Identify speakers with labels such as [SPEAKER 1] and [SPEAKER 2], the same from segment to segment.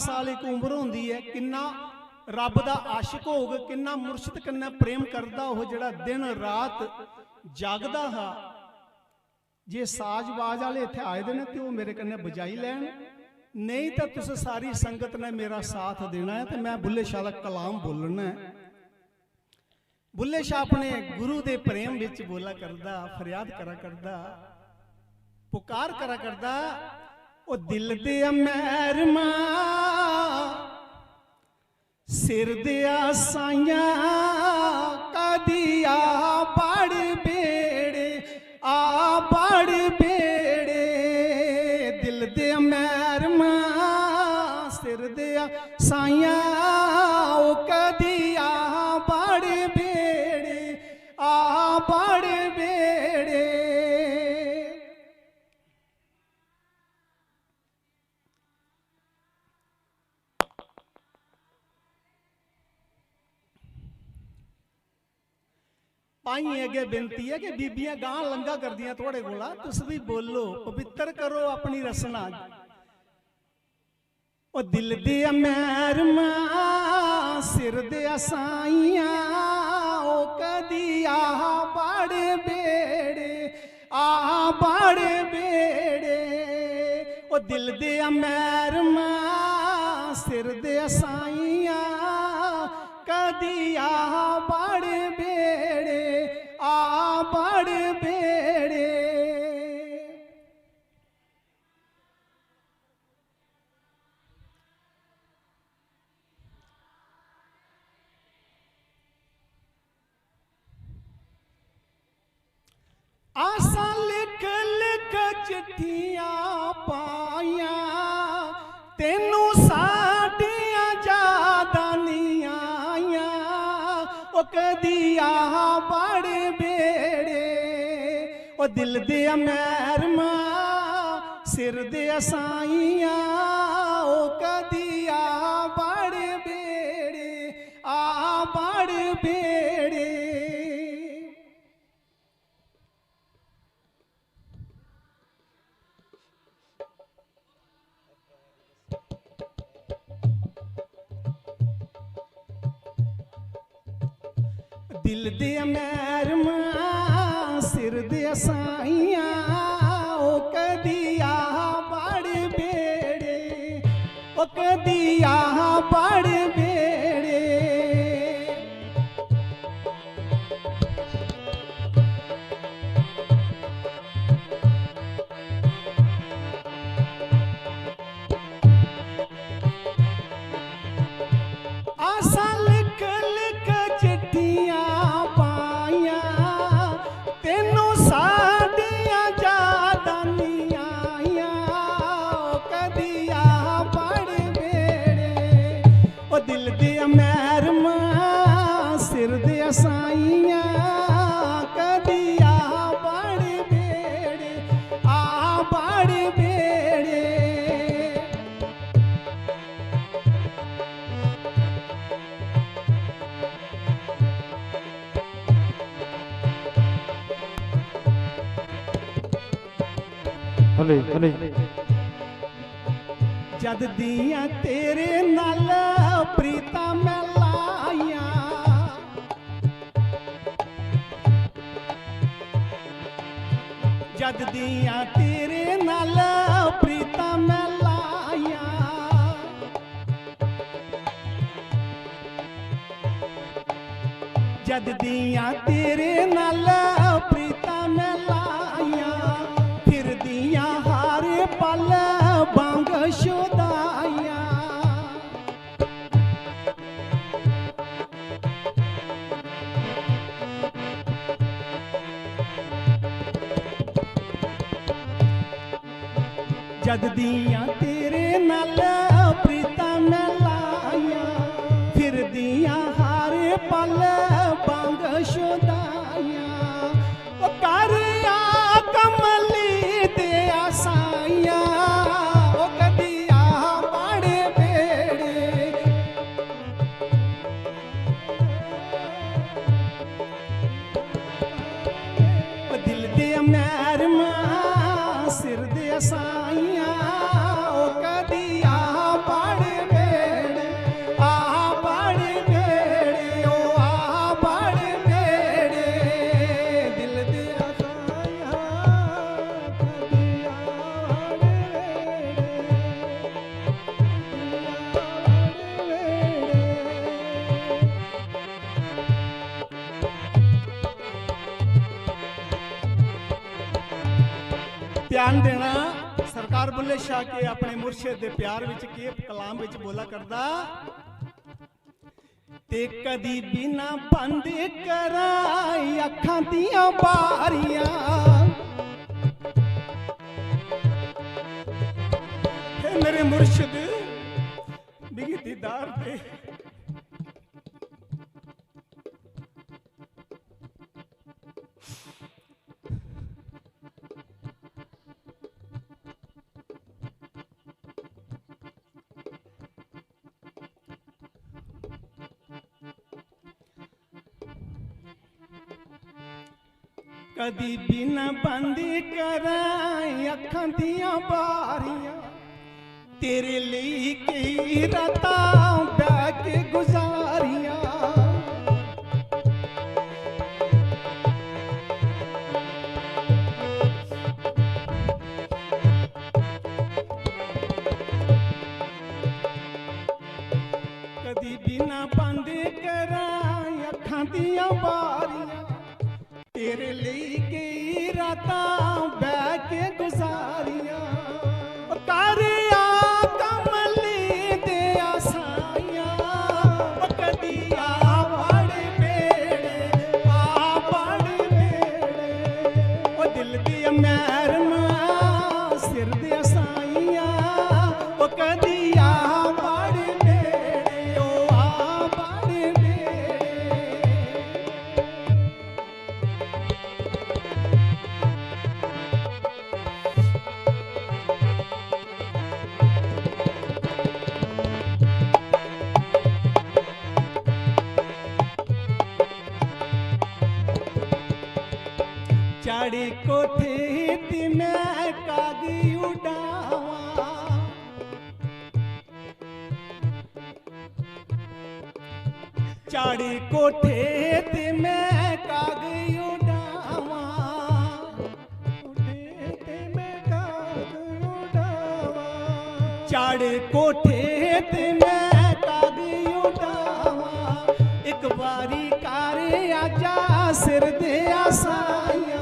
[SPEAKER 1] साल एक उम्र होंदी है, किन्ना रब दा आशिक होग, किन्ना मुर्शद कन्नै प्रेम करदा हो, जिहड़ा दिन रात जागदा हा। जे साज बाज वाले इत्थे आए दे ने ते ओह मेरे कन्नै बजाई लैन, नहीं तो तुस सारी संगत ने मेरा साथ देना है। तो मैं बुल्ले शाह दा कलाम बोलना है। बुल्ले शाह अपने गुरु दे प्रेम विच बोला करदा, फरियाद करा करदा, पुकार करा करदा, ओ दिल दे मैर मां सिर दिया साइया कदिया बड़ बेड़े आ बड़ बेड़े, दिल दे मैर मां सिर दिया साइया ओ कदिया बड़ बेड़े आ बड़ बेड़े। पाई अगे बेनती है कि बीबियां गां लंगा कर दियां थोड़े कोला, तुस भी बोलो, पवित्र करो अपनी रसना। ओ दिल दे मैर मां सिर दे साइया ओ कदिया बड़ बेड़े आ बड़ बेड़े, ओ दिल दे मैर मां सिर दे साइया कदिया बड़ बेड़े आ बड़ बेड़े। आसा लिख लिख चिट्ठियां पाइया तेनू साडियां यादां नहीं आइया, ओ कदिया बड़ बेड़े ओ दिल दे मैर मां सिर दे साइया ओ कदिया बड़ बेड़े आ बड़ बेड़े। दिल दे मैर मां सिर दे साइया ओ कदिया बड़ बेड़े ओ कदिया बड़ बेड़े। आसा लिख लिख चिट्ठियां पाइया तेनू साडियां यादां नहीं आइया, ओ कदिया बड़ बेड़े ओ दिल दे मैर मां सिर दे साइया कदिया बड़ बेड़े आ बड़ बेड़े। जद दियां तेरे नाल प्रीता मैं लाइया, जद दियां तेरे नाल प्रीता मैं लाइया, जद दियां तेरे नाल प्रीता मैं लाइया, फिर दियां हर पल बांग शुदाइया। जद दियां तेरे नाल प्रीता मैं लाइया, फिर दियां हर पल बांग शुदाइया। ओ कर आ कमली दे साइया ओ कदिया बड़ बेड़े ओ दिल दे मैर मां सिर दे साइया ओ कदिया ध्यान देना सरकार बुल्ले शाह के अपने मुर्शिद दे प्यार विच के कलाम विच बोला करदा ते कदी बिना बंद कराई अखां दियां बारियां मेरे मुर्शिद बिगी दीदार दे कदी बिना बंदी कराई अखां दियां बारियां तेरे लिए कई रातां बैठ के गुजारियां कदी बिना बंदी कराई अखां दियां बारियां तेरे लिए कई रातां बैठ के गुजारियां कारिया कमली दे आसाइयां कदी आ बड़ बेड़े आ बड़ बेड़े ओ दिल दी मैरमा सिर दे आसाइयां ओ कदी आ बड़ बेड़े ओ आ बड़ बेड़े चाड़ी कोठे ती मैं कागी उड़ावा चाड़ी कोठे ती मैं कागी उड़ावा चाड़ी कोठे ती मैं कागी उड़ावा एक बारी कारे आजा सिर दे आसाइयां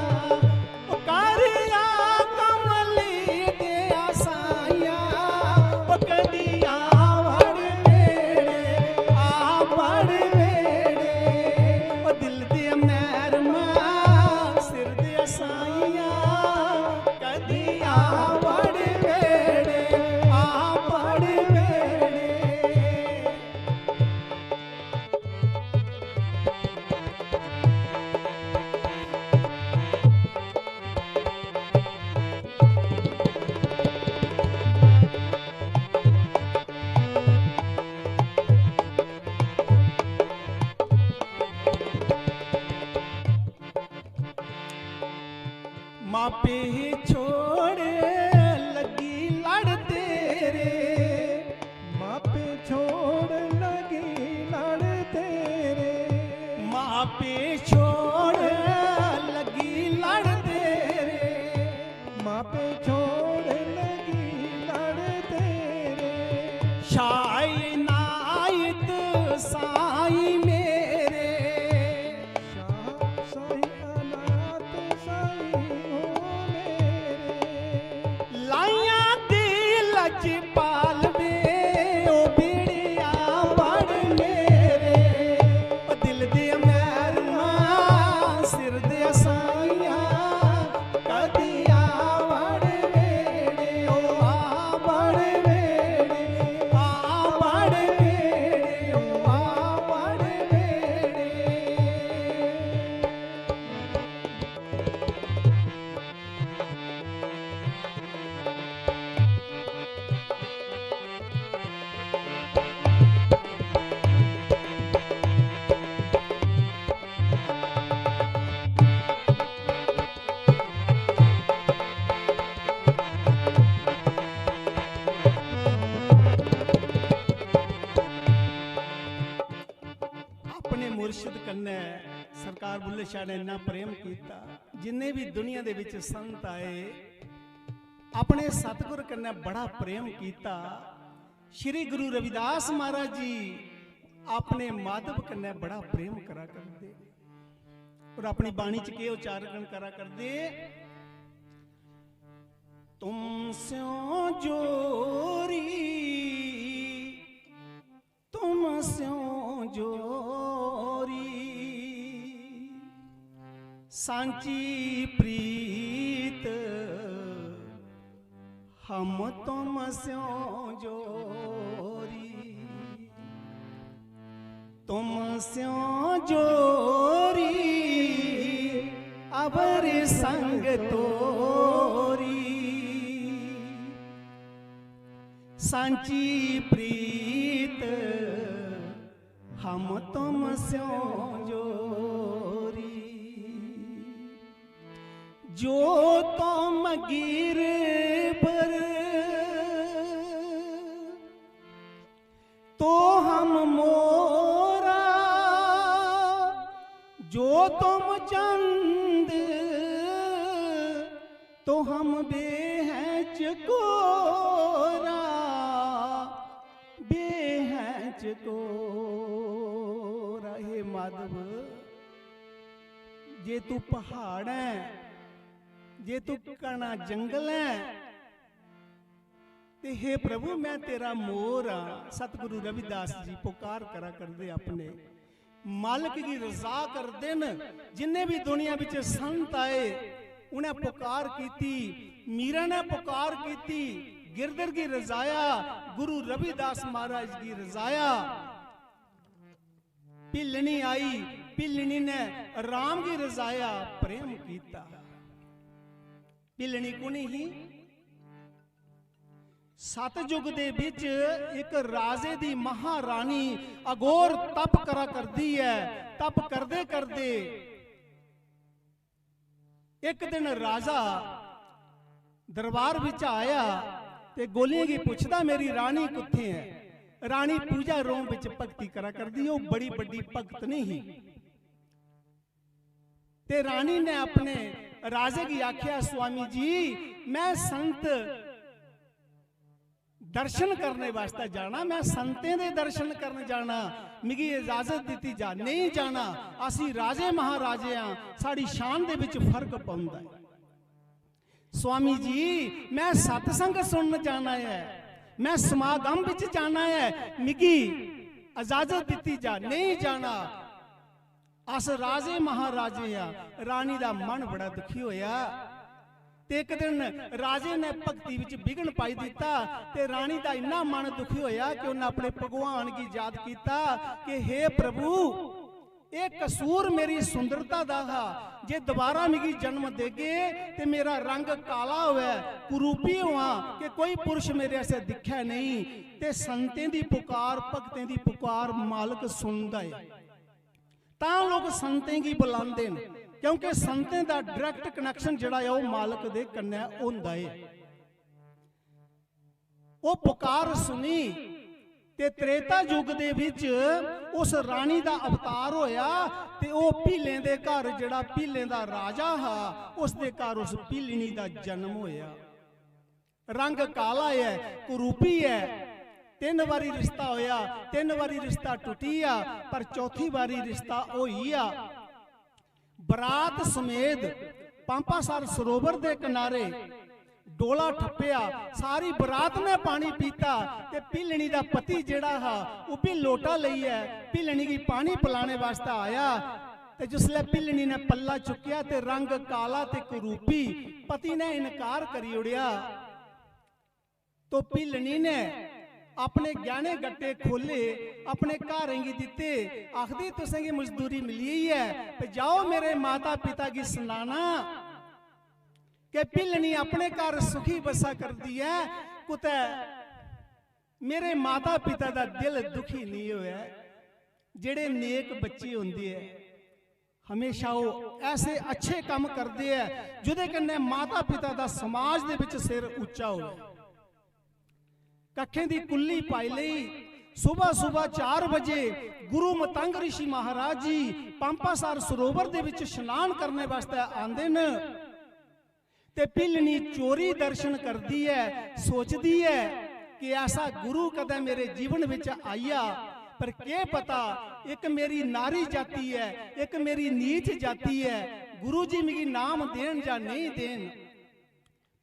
[SPEAKER 1] मापे छोड़ लगी लड़ तेरे मापे छोड़ लगी लड़ तेरे मापे छोड़ लगी लड़ तेरे मापे छोड़ लगी लड़ तेरे शाई नायत साई मेरे साई अनाथ साई लाइया दिल च पालवे ओ बिड़िया बड़ मेरे ओ दिल दे मैरमा सिर दे साइयां कदी आ बड़ मेरे ओ आ बड़ मेरे आ बड़ मेरे ओ आ बड़ मेरे अपने मुर्शिद कन्ने सरकार बुल्ले शाह ने इन्ना प्रेम किया जिन्ने भी दुनिया दे विच संत आए अपने सतगुर कन्ने बड़ा प्रेम किया। श्री गुरु रविदास महाराज जी अपने माधव कन्ने बड़ा प्रेम करा करते और अपनी बाणी च के उच्चारण करा करते तुम स्यों जोरी, तुम स्यों जोरी, सांची प्रीत हम तुम स्यों जोरी, तुम स्यों जोरी अबर संग तोरी, सांची प्रीत हम तुम स्यों जोरी, जो तुम गिर पर तो हम मोरा, जो तुम चंद तो हम बेहच कोरा, बेहच कोरा। हे माधव, जे तू पहाड़ है, जे तू घना जंगल है, ते हे प्रभु मैं तेरा मोर हाँ। सतगुरु रविदास जी पुकार करा करदे अपने मालिक की रजा करदे न। जिन्ने भी दुनिया विच संत आए उन्हें पुकार की, मीरा ने पुकार की, गिरधर की रजाया, गुरु रविदास महाराज की रजाया। पिलनी आई, पिलनी ने राम की रजाया प्रेम कीता। पिलनी कुणी ही सतयुग दे विच एक राजे दी महारानी अगोर तप करा करदी है। तप करदे करदे एक दिन राजा दरबार विच आया ते गोलियां की पुछदा मेरी रानी कित्थे है। रानी पूजा रोम विच भगती करा करदी, वो बड़ी बड़ी भगत नहीं ही। ते रानी ने अपने राजे की आख्या, स्वामी जी मैं संत दर्शन करने वास्ते जाना, मैं संतें दे दर्शन करने जाना, मिगी इजाजत दी जा। नहीं जाना, असी राजे महाराजे हाँ, साड़ी शान दे विच फर्क पाउंदा है। स्वामी जी मैं सत्संग सुनने जाना है, मैं समागम विच जाना है, मिगी इजाजत दी जा। नहीं जाना, अस राजे महाराजे हाँ। रानी दा मन बड़ा दुखी होया। ते एक दिन राजे ने भगती विच विघन पाई दिता ते रानी दा इन्ना मन दुखी होया कि उन्हें अपने भगवान की याद कीता कि हे प्रभु एक कसूर मेरी सुंदरता दा हा। जे दोबारा मिगी जन्म देगे ते मेरा रंग काला होवे, कुरूपी होवा कि कोई पुरुष मेरे से दिखे नहीं। ते संतें दी पुकार, भगतें दी पुकार मालिक सुनदा है, तां लोग संतें की बुलांदे ने, क्योंकि संतें दा डायरैक्ट कनैक्शन जिहड़ा है वो मालिक दे कन्नै हुंदा है। वो पुकार सुनी ते त्रेता युग दे विच उस रानी दा अवतार होया ते वो भीलें दे घर, जिहड़ा भीलें दा राजा हा, उस दे घर उस भीलनी दा जन्म होया। रंग काला है, कुरूपी है। 3 बारी रिश्ता होया, 3 बारी रिश्ता टुटिया, पर चौथी बारी रिश्ता होइया। बरात समेत पांपासर सरोवर दे किनारे डोला ठप्पिया, सारी बरात ने पानी पीता ते भीलनी दा पति जिहड़ा हा वो भी लोटा लईए भीलनी की पानी पिलाने वास्ते आया। ते जिसले भीलनी ने पल्ला चुकिया ते रंग काला ते कुरूपी, पति ने इनकार करी उड़िया। तो भीलनी ने अपने गहने गट्टे खोले, अपने घरें गी दिते, आखदी तुसें गी मजदूरी मिली है, ते जाओ मेरे माता पिता की सुनाना कि भीलनी अपने घर सुखी बसा कर दी है, कुतै मेरे माता पिता का दिल दुखी नहीं होया। जेड़े नेक बच्चे होंदे है हमेशा वो ऐसे अच्छे काम करते हैं जिहदे कन्नै माता पिता का समाज दे विच सिर उच्चा हो। कखें दी कुल्ली पाई लई, सुबह सुबह 4 बजे गुरु मतंग ऋषि महाराज जी पांपासर सरोवर दे विच स्नान करने वास्ते आंदे न। ते भीलनी चोरी दर्शन करती है, सोचती है कि ऐसा गुरु कदे मेरे जीवन विच आईया, पर क्या पता एक मेरी नारी जाती है, एक मेरी नीच जाती है, गुरु जी मिगी नाम देन या नहीं देन।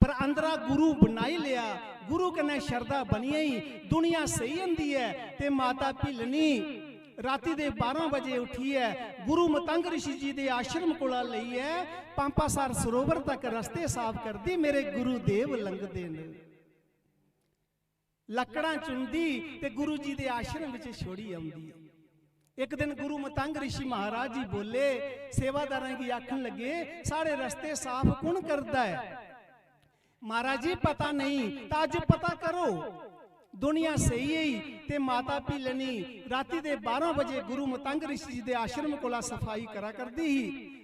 [SPEAKER 1] पर अंदरा गुरु बनाई लिया, गुरु कन्नै शरदा बनी ही दुनिया सही होंदी है। ते माता भिलनी राती दे 12 बजे उठी है, गुरु मतंग ऋषि जी के आश्रम कोला लई है, पांपासार सरोवर तक रस्ते साफ करती, मेरे गुरुदेव लंघदे ने। लकड़ा चुनदी ते गुरु जी के आश्रम विच छोड़ी आउंदी है। एक दिन गुरु मतंग ऋषि महाराज जी बोले, सेवादारां की आखन लगे, साढ़े रस्ते साफ कौन करता है? महाराज जी पता नहीं, तो अज पता करो। दुनिया सही है ते माता भिलनी राती दे 12 बजे गुरु मतंग ऋषि जी के आश्रम कोला सफाई करा करती ही,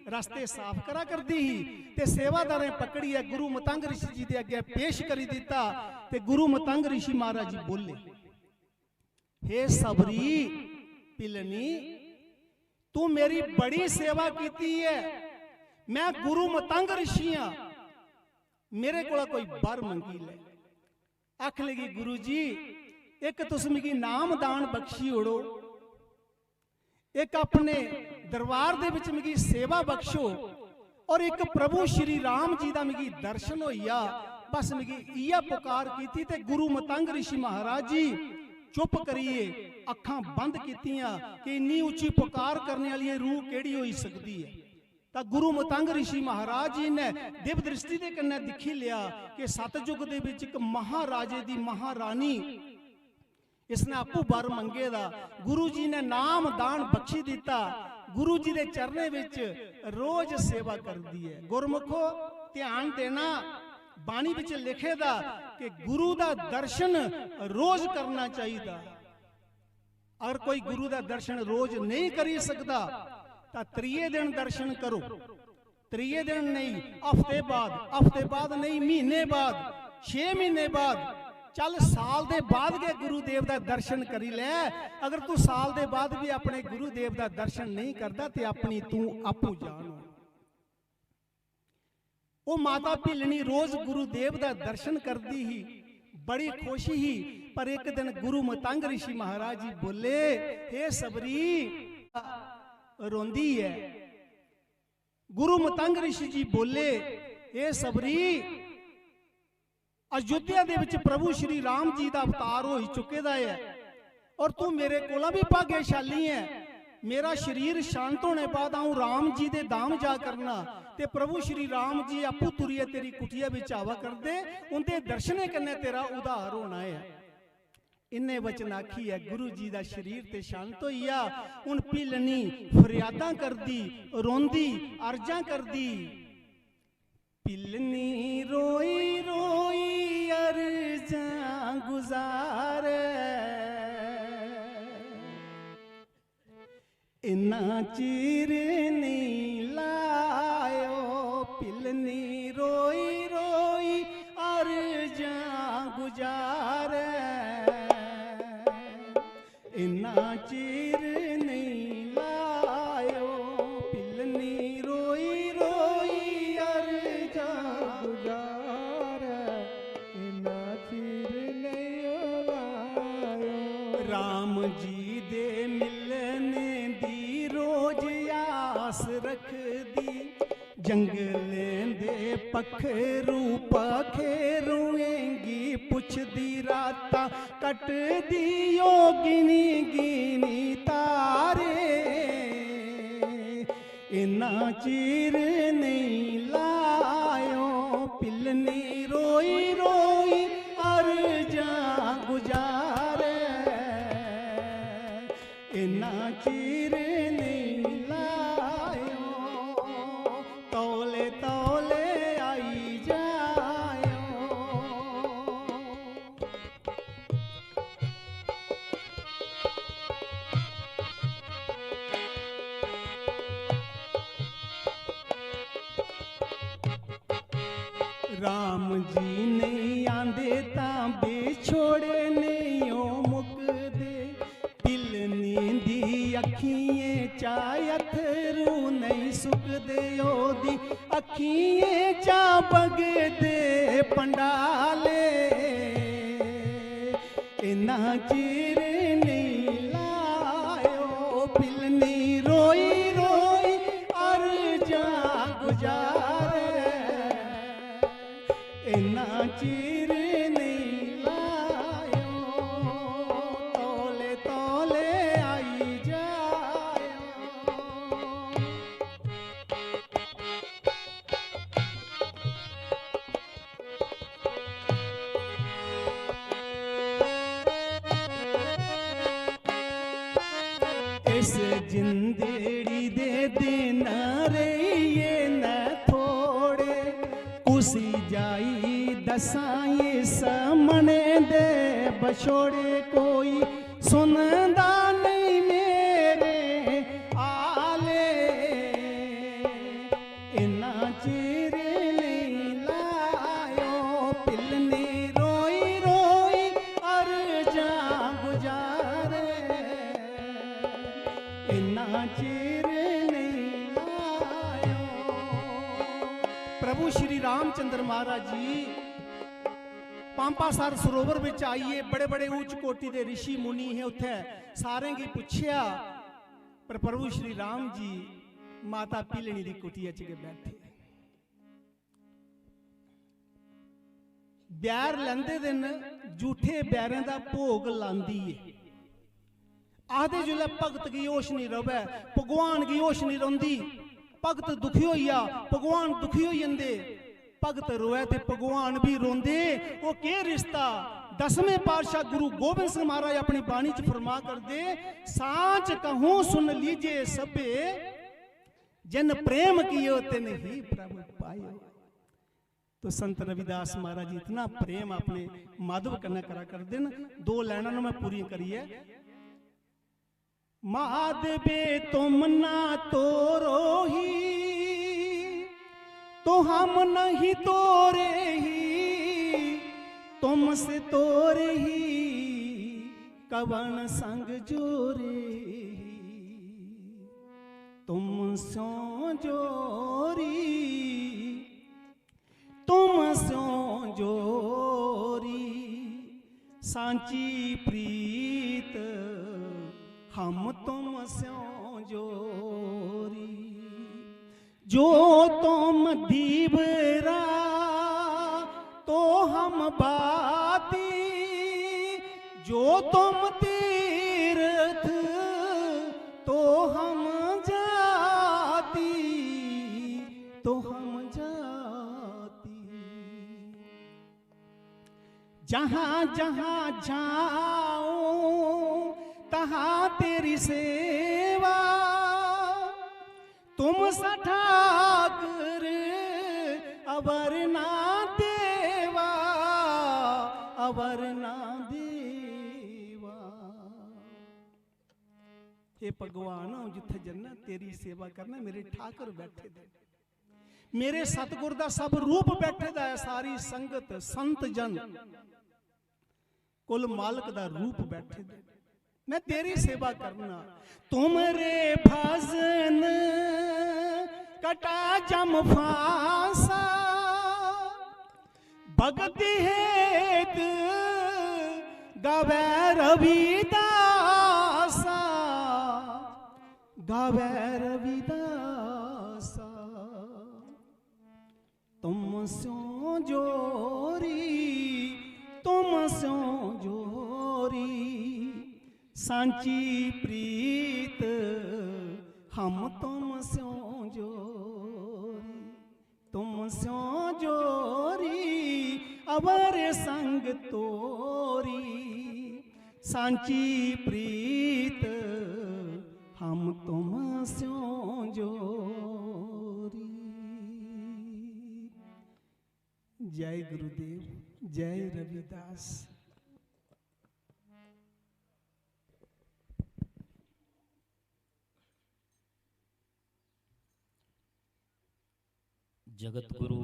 [SPEAKER 1] रस्ते साफ करा करती ही, ते सेवादारें पकड़ी है गुरु मतंग ऋषि जी के अगे पेश करी दिता। ते गुरु मतंग ऋषि महाराज जी बोले, हे सबरी भिलनी, तू मेरी बड़ी सेवा की है, मैं गुरु मतंग ऋषि हाँ, मेरे को कोई बर मंगी ले। आख लगी, गुरु जी एक तुस मिगी नाम दान बख्शी ओड़ो, एक अपने दरबार दे विच मिगी सेवा बख्शो, और एक प्रभु श्री राम जी दा मिगी दर्शन होइया, बस मिगी इया पुकार की। ते गुरु मतंग ऋषि महाराज जी चुप करिए, अखां बंद कीतियां कि इन्नी उच्ची पुकार करने वाली रूह केड़ी होई सकती है। तो गुरु मतंग ऋषि महाराज जी ने दिव दृष्टि के कन्ने दिखी लिया कि सतयुग दे विच एक महाराजे दी महारानी, इसने आपू बर मंगे दा, गुरु जी ने नाम दान बख्शी दिता, गुरु जी के चरने विच रोज सेवा कर दी है। गुरमुखो ध्यान देना, बाणी विच लिखे दा कि गुरु दा दर्शन रोज करना चाहिए। अगर कोई गुरु दा दर्शन रोज नहीं करी सकता तो त्रीए दिन दर्शन करो, त्रीए दिन नहीं, हफ्ते बाद नहीं, महीने बाद, 6 महीने बाद, चल साल दे बाद के गुरुदेव का दर्शन करी ले। अगर तू साल दे बाद भी अपने गुरुदेव का दर्शन नहीं करता तो अपनी तू आपू जान। वो माता भिलनी रोज गुरुदेव का दर्शन करती ही, बड़ी खुशी ही। पर एक दिन गुरु मतंग ऋषि महाराज जी बोले, हे सबरी रोंदी है। गुरु मतंग ऋषि जी बोले, हे सबरी अयोध्या दे विच प्रभु श्री राम जी का अवतार हो चुके दा है, और तू मेरे कोला भी भाग्यशाली है। मेरा शरीर शांत होने बाद आऊं राम जी दे धाम जा करना, ते प्रभु श्री राम जी आपू तुरिए तेरी कुटिया विच आवा करदे, उनके दर्शने कन्ने तेरा उद्धार होना है। इन्ने वचन आखी है, गुरु जी का शरीर ते शांत होइया। हुण भिलनी फरियादां करदी, रोंदी, अर्जां करदी। भिलनी रोई रोई अर्जां गुजारे, इन्ना चिर नहीं लायो। भिलनी रोई रोई अर्जां गुजारे, इन्ना चिर नहीं लायो। भिलनी रोई रोई अर्जां गुजारे, इन्ना चिर नहीं लायो। राम जी दे मिलने दी रोज आस रख दी, जंगलें दे पखरू पखेरुएंगी पुछदी रातां कटदी गिनी गिनी तारे, इन्ना चिर नहीं लायो। भिलनी रोई रोई अर्जां गुजारे, इन्ना चिर नहीं लायो। तौले तौले आई जायो। राम जी नहीं आंदे तां बेछोड़े नहीं ओ मुकदे, भिलनी दी अखियें चा अथरू नहीं सुकदे, ओदी अखियें चा बगदे पंडाले, इन्ना चिर नहीं लायो। भिलनी रोई रोई अर्जां गुजारे, इस जिंदड़ी दे दिन रहिए न थोड़े, कुसी जाई दसाई समने दे बछोड़े, कोई सुनदा नहीं मेरे आले, इन्ना चिर नहीं लायो पिलनी रोई रोई अर्जा गुजारे, इन्ना चिर नहीं लायो। प्रभु श्री रामचंद्र महाराज जी पांपासार सरोवर विच आइए, बड़े बड़े उच्च कोटि के ऋषि मुनि है उत्थे, सारे की पुछया, पर प्रभु श्री राम जी माता पीलनी की कुटिया च बैठे। बैर लैंदे दिन झूठे बैरों का भोग लांदी है, आखदे जिसले भगत की होश नहीं रवे, भगवान की होश नहीं रही, भगत दुखी होइया भगवान दुखी हो जाते, भगत रोए तो भगवान भी रोंदे, वो के रिश्ता। 10वें पातशाह गुरु गोबिंद सिंह महाराज अपनी बाणी च फरमा कर दे, सांच कहूं सुन लीजिए सबे, जिन प्रेम कियो तिन ही प्रभु पायो। तो संत रविदास महाराज जी इतना प्रेम अपने माधव कन्ने करा कर देन। 2 लाइनों में पूरी करिए। माधवे तुम ना तोरो ही, तो हम नहीं तोरे ही, तुमसे तोरे ही कवन संग जोरे ही, तुम सो जोरी, तुम सो जोरी, सांची प्रीत हम तुम सो जोरी, जो तुम दीवरा तो हम बाती, जो तुम तीर्थ तो हम जाती, तो हम जाती, जहां जहां जाओ तहां तेरी सेवा, तुम सठाकर अवर ना देवा, अवर ना देवा। हे भगवान जिथे जन्ना तेरी सेवा करना, मेरे ठाकर बैठे दे, मेरे सतगुर दा सब रूप बैठे दा है, सारी संगत संत जन कुल मालक दा रूप बैठे दे, मैं तेरी सेवा करना। तुमरे भजन कटा जम फांसा, भगति हेत गावे रविदासा, गावे रविदासा, तुम स्यों जोरी, तुम स्यों जोरी, सांची प्रीत हम तुम स्यों जोरी, तुम स्यों जोरी अवर संग तोरी, सांची प्रीत हम तुम स्यों जोरी। जय गुरुदेव, जय रविदास।
[SPEAKER 2] जगत गुरु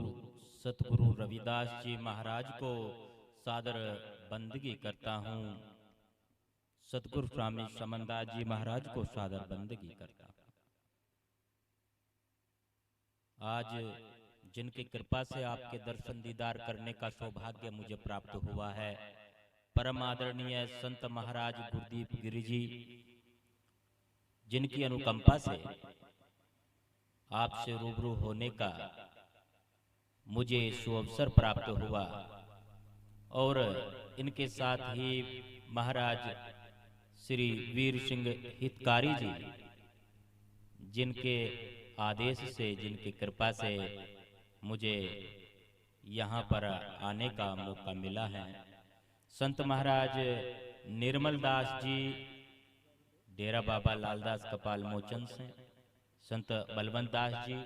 [SPEAKER 2] सतगुरु रविदास जी महाराज को सादर बंदगी करता हूँ। सतगुरु स्वामी समनदास जी महाराज को सादर बंदगी करता हूँ। आज जिनकी कृपा से आपके दर्शन दीदार करने का सौभाग्य मुझे प्राप्त हुआ है, परम आदरणीय संत महाराज गुरदीप गिरि जी, जिनकी अनुकंपा से आपसे रूबरू होने का मुझे सुअवसर प्राप्त हुआ, और इनके साथ ही महाराज श्री वीर सिंह हितकारी जी, जिनके आदेश से, जिनकी कृपा से मुझे यहाँ पर आने का मौका मिला है। संत महाराज निर्मल दास जी, डेरा बाबा लालदास कपाल मोचन से, संत बलवंत दास जी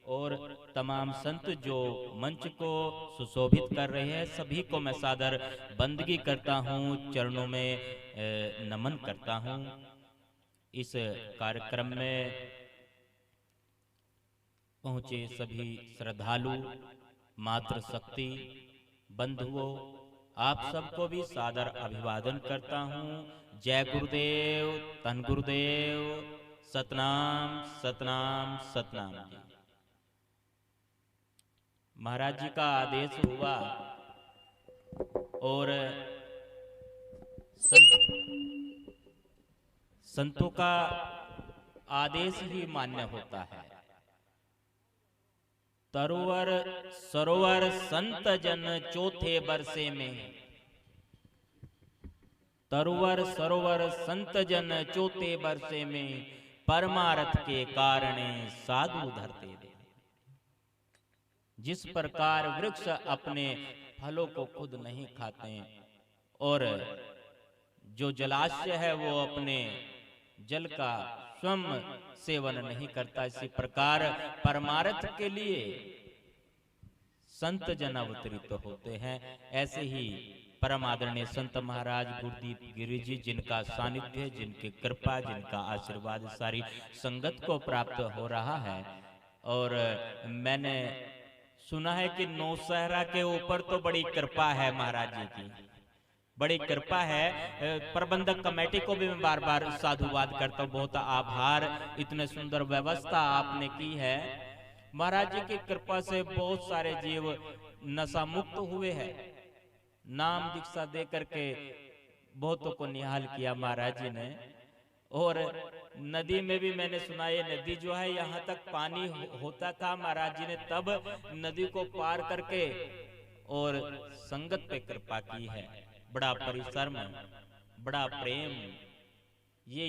[SPEAKER 2] और तमाम संत जो मंच को सुशोभित कर रहे हैं, सभी को मैं सादर बंदगी करता हूँ, चरणों में नमन करता हूँ। इस कार्यक्रम में पहुँचे सभी श्रद्धालु, मातृशक्ति बंधुओं, आप सबको भी सादर अभिवादन करता हूँ। जय गुरुदेव, धन गुरुदेव, सतनाम सतनाम सतनाम जी। महाराज जी का आदेश हुआ और संतों का आदेश ही मान्य होता है। तरोवर सरोवर संत जन चौथे बरसे में, तरोवर सरोवर संत जन चौथे बरसे में, परमार्थ के कारणे साधु धरते दे। जिस प्रकार वृक्ष अपने फलों को खुद नहीं खाते और जो जलाशय है वो अपने जल का स्वयं सेवन नहीं करता, इसी प्रकार परमार्थ के लिए संत जन अवतरित होते हैं। ऐसे ही परम आदरणीय संत महाराज गुरुदीप गिरि जी, जिनका सानिध्य, जिनकी कृपा, जिनका आशीर्वाद सारी संगत को प्राप्त हो रहा है। और मैंने सुना है कि नौशहरा के ऊपर तो बड़ी कृपा है महाराज जी की, बड़ी कृपा है। प्रबंधक कमेटी को भी मैं बार बार साधुवाद करता हूँ, बहुत आभार, इतने सुंदर व्यवस्था आपने की है। महाराज जी की कृपा से बहुत सारे जीव नशा मुक्त हुए हैं। नाम दीक्षा दे करके बहुतों को निहाल किया महाराज जी ने। और नदी में भी मैंने सुना, ये नदी जो है यहाँ तक पानी होता था, महाराज जी ने तब नदी को पार करके और संगत पे कृपा की है। बड़ा परिश्रम, बड़ा प्रेम, ये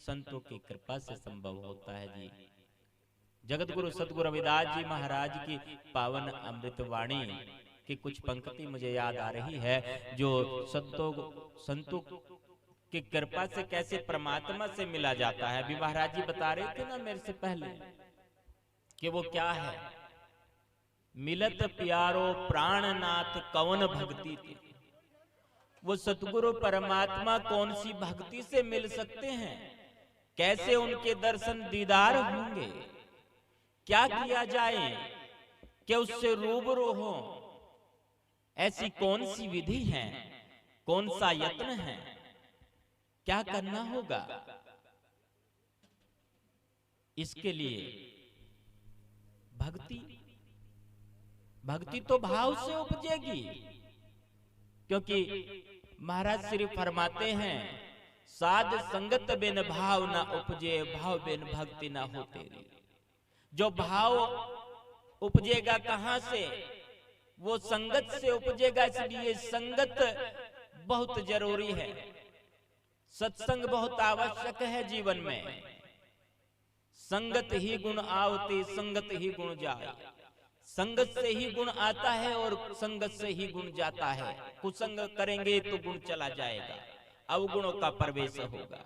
[SPEAKER 2] संतों की कृपा से संभव होता है जी। जगत गुरु सतगुरु रविदास जी महाराज की पावन अमृतवाणी की कुछ पंक्ति मुझे याद आ रही है, जो संतों की कृपा से कैसे परमात्मा से मिला जाता है। अभी महाराज जी बता रहे थे ना मेरे से पहले कि वो क्या है, मिलत प्यारो प्राणनाथ कवन भक्ति थी। वो सतगुरु परमात्मा कौन सी भक्ति से मिल सकते हैं, कैसे उनके दर्शन दीदार होंगे, क्या किया जाए कि उससे रूबरू हो, ऐसी कौन सी विधि है, कौन सा यत्न है, क्या करना होगा। इसके लिए भक्ति तो भाव से उपजेगी, क्योंकि महाराज श्री फरमाते हैं, साध संगत बिन भाव न उपजे, भाव बिन भक्ति न हो तेरी। जो भाव उपजेगा कहां से, वो संगत से उपजेगा। इसलिए संगत बहुत जरूरी है, सत्संग बहुत आवश्यक है जीवन में। संगत ही गुण आवती, संगत ही गुण जाए। संगत से ही गुण आता है और संगत से ही गुण जाता है। कुसंग करेंगे तो गुण चला जाएगा, अवगुणों का प्रवेश होगा।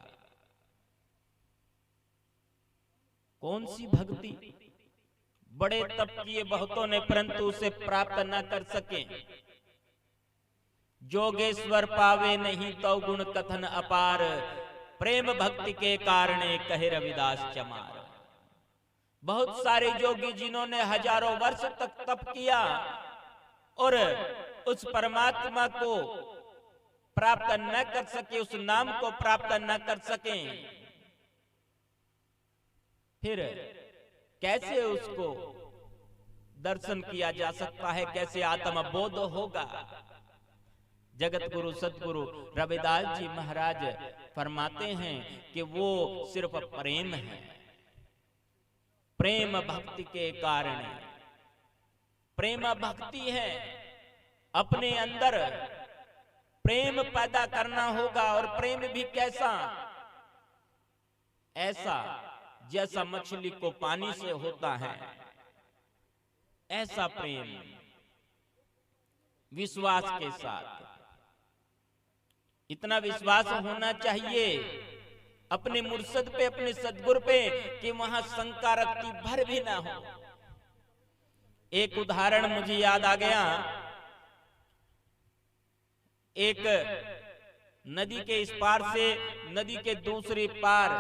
[SPEAKER 2] कौन सी भक्ति, बड़े तप किए बहुतों ने परंतु उसे प्राप्त न कर सके। जोगेश्वर पावे नहीं तो गुण कथन अपार, प्रेम भक्ति के कारणे कहे रविदास चमार। बहुत सारे योगी जिन्होंने हजारों वर्ष तक तप किया और उस परमात्मा को प्राप्त न कर सके, उस नाम को प्राप्त न कर सके, फिर कैसे उसको दर्शन किया जा सकता है, कैसे आत्मबोध होगा। जगत गुरु सतगुरु रविदास जी महाराज फरमाते हैं कि वो सिर्फ प्रेम है, प्रेम भक्ति के कारण। प्रेम भक्ति है, अपने अंदर प्रेम पैदा करना होगा। और प्रेम भी कैसा, ऐसा जैसा मछली को पानी से होता है, ऐसा प्रेम विश्वास के साथ। इतना विश्वास होना चाहिए अपने मुर्शद पे, अपने सदगुरु पे, कि वहां शंका रत्ती भर भी ना हो। एक उदाहरण मुझे याद आ गया। एक नदी के इस पार से नदी के दूसरे पार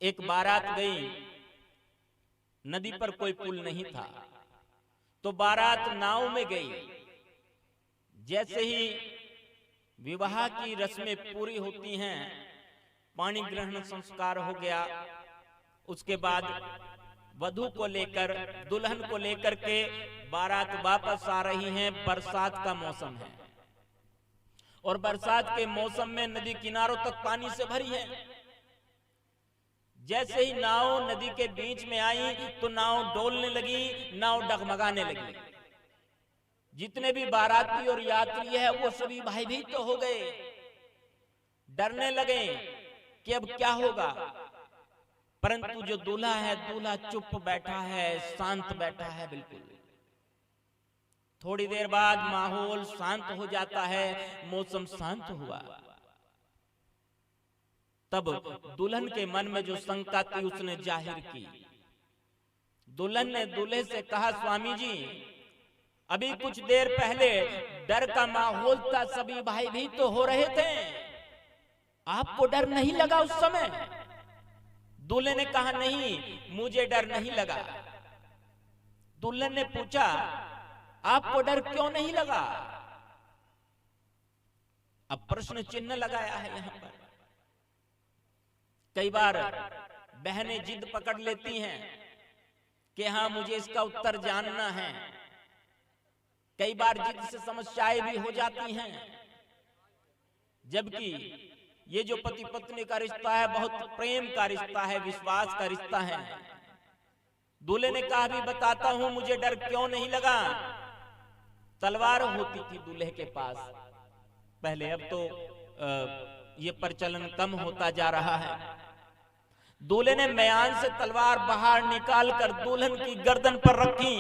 [SPEAKER 2] एक बारात गई। नदी पर कोई पुल नहीं था, तो बारात नाव में गई। जैसे ही विवाह की रस्में पूरी होती हैं, पानी ग्रहण संस्कार हो गया, उसके बाद वधू को लेकर, दुल्हन को लेकर के बारात वापस आ रही हैं। बरसात का मौसम है और बरसात के मौसम में नदी किनारों तक पानी से भरी है। जैसे ही नाव नदी के बीच में आई तो नाव डोलने लगी, नाव डगमगाने लगी। जितने भी बाराती और यात्री है वो सभी भयभीत तो हो गए, डरने लगे कि अब क्या होगा। परंतु जो दूल्हा है, दूल्हा चुप बैठा है, शांत बैठा है बिल्कुल। थोड़ी देर बाद माहौल शांत हो जाता है, मौसम शांत हुआ। तब दुल्हन के मन में जो शंका थी उसने जाहिर की। दुल्हन ने दूल्हे से कहा, स्वामी जी अभी कुछ देर पहले डर का माहौल था, सभी भाई भी तो हो रहे थे, आपको डर नहीं लगा उस समय? दूल्हे ने कहा, नहीं मुझे डर नहीं लगा। दुल्हन ने पूछा, आपको डर क्यों नहीं लगा? अब प्रश्न चिन्ह लगाया है यहां पर। कई बार बहनें जिद पकड़ लेती हैं कि हाँ मुझे इसका उत्तर जानना है। कई बार जिद से समस्याएं भी हो जाती हैं, जबकि ये जो पति पत्नी का रिश्ता है बहुत प्रेम का रिश्ता है, विश्वास का रिश्ता है। दूल्हे ने कहा, भी बताता हूं मुझे डर क्यों नहीं लगा। तलवार होती थी दूल्हे के पास पहले, अब तो ये प्रचलन कम होता जा रहा है। दूल्हे ने म्यान से तलवार बाहर निकालकर दुल्हन की गर्दन पर रखी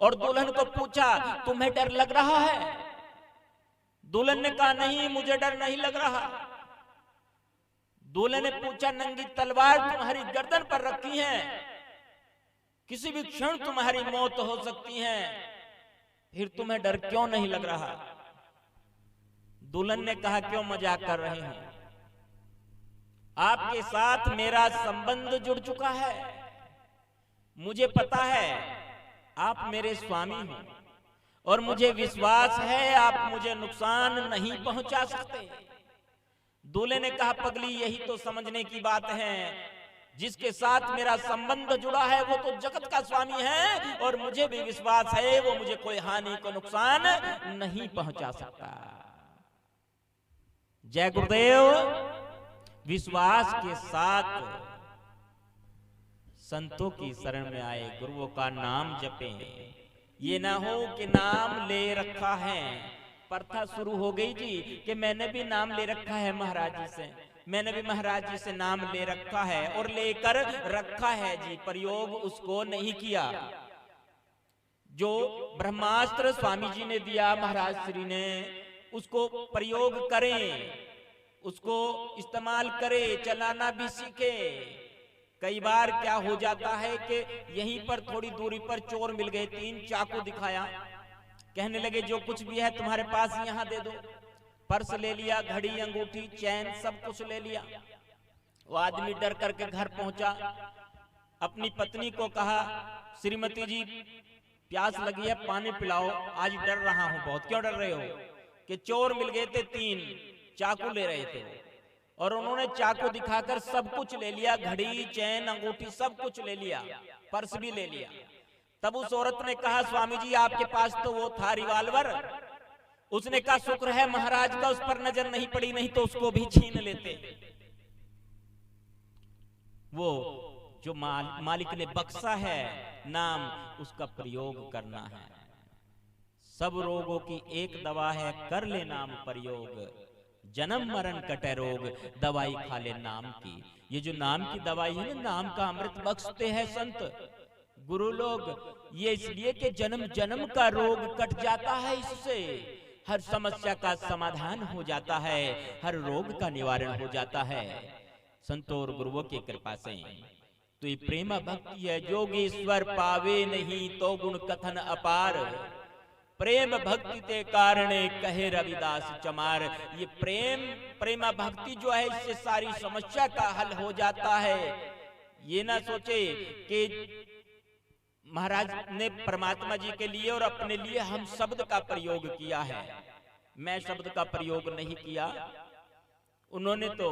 [SPEAKER 2] और दुल्हन को पूछा, तुम्हें डर लग रहा है? दुल्हन ने कहा, नहीं मुझे डर नहीं लग रहा। दूल्हे ने पूछा, नंगी तलवार तुम्हारी गर्दन पर रखी है, किसी भी क्षण तुम्हारी मौत हो सकती है, फिर तुम्हें डर क्यों नहीं लग रहा? दुल्हन ने कहा, क्यों मजाक कर रहे हैं, आपके साथ मेरा संबंध जुड़ चुका है, मुझे पता है आप मेरे स्वामी हैं और मुझे विश्वास है आप मुझे नुकसान नहीं पहुंचा सकते। दूल्हे ने कहा, पगली यही तो समझने की बात है, जिसके साथ मेरा संबंध जुड़ा है वो तो जगत का स्वामी है और मुझे भी विश्वास है वो मुझे कोई हानि को नुकसान नहीं पहुंचा सकता। जय गुरुदेव। विश्वास के साथ संतों की शरण में आए, गुरुओं का नाम जपें। ये ना हो कि नाम ले रखा है, प्रथा शुरू हो गई जी कि मैंने भी नाम ले रखा है महाराज जी से, मैंने भी महाराज जी से नाम ले रखा है और लेकर रखा है जी, प्रयोग उसको नहीं किया। जो ब्रह्मास्त्र स्वामी जी ने दिया महाराज श्री ने, उसको प्रयोग करें, उसको इस्तेमाल करें, चलाना भी सीखे। कई बार क्या हो जाता है कि यहीं पर थोड़ी दूरी पर चोर मिल गए, 3 चाकू दिखाया, कहने लगे जो कुछ भी है तुम्हारे पास यहाँ दे दो। पर्स ले लिया, घड़ी, अंगूठी, चैन, सब कुछ ले लिया। वो आदमी डर करके घर पहुंचा, अपनी पत्नी को कहा, श्रीमती जी प्यास लगी है, पानी पिलाओ, आज डर रहा हूं बहुत। क्यों डर रहे हो? कि चोर मिल गए थे, 3 चाकू ले रहे थे और उन्होंने चाकू दिखाकर सब कुछ ले लिया, घड़ी, चैन, अंगूठी सब कुछ ले लिया, पर्स भी ले लिया। तब उस औरत ने कहा, स्वामी जी आपके पास तो वो था रिवाल्वर। उसने कहा, शुक्र है महाराज का उस पर नजर नहीं पड़ी, नहीं तो उसको भी छीन लेते। वो जो मालिक ने बख्शा है नाम, उसका प्रयोग करना है। सब रोगों की एक दवा है, कर ले नाम प्रयोग, जन्म मरण कटे रोग, दवाई खा ले नाम की। ये जो नाम की दवाई है ना, नाम का अमृत बख्शते हैं संत गुरु लोग, ये इसलिए कि जन्म जन्म का रोग कट जाता है इससे। हर समस्या का समाधान हो जाता है, हर रोग का निवारण हो जाता है संतों और गुरुओं की कृपा से। तो ये प्रेम भक्ति है। जोगेश्वर पावे नहीं तो गुण कथन अपार, प्रेम भक्ति ते कारणे कहे रविदास चमार। ये प्रेम भक्ति जो है, इससे सारी समस्या का हल हो जाता है। ये ना सोचे कि महाराज ने परमात्मा जी के लिए और अपने लिए हम शब्द का प्रयोग किया है। मैं शब्द का प्रयोग नहीं किया, उन्होंने तो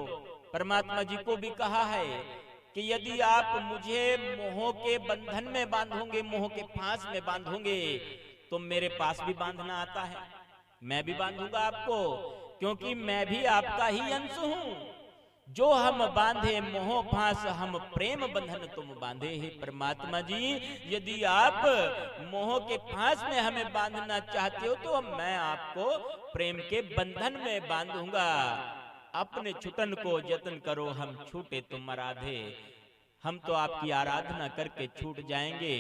[SPEAKER 2] परमात्मा जी को भी कहा है कि यदि आप मुझे मोह के बंधन में बांधोगे, मोह के फांस में बांधोगे, तो मेरे पास भी बांधना आता है, मैं भी बांधूंगा आपको, क्योंकि मैं भी आपका ही अंश हूं। जो हम बांधे मोह फांस, हम प्रेम बंधन तुम बांधे हे परमात्मा जी। यदि आप मोह के फांस में हमें बांधना चाहते हो तो मैं आपको प्रेम के बंधन में बांधूंगा। अपने छुटन को जतन करो, हम छूटे तुम आराधे। हम तो आपकी आराधना करके छूट जाएंगे,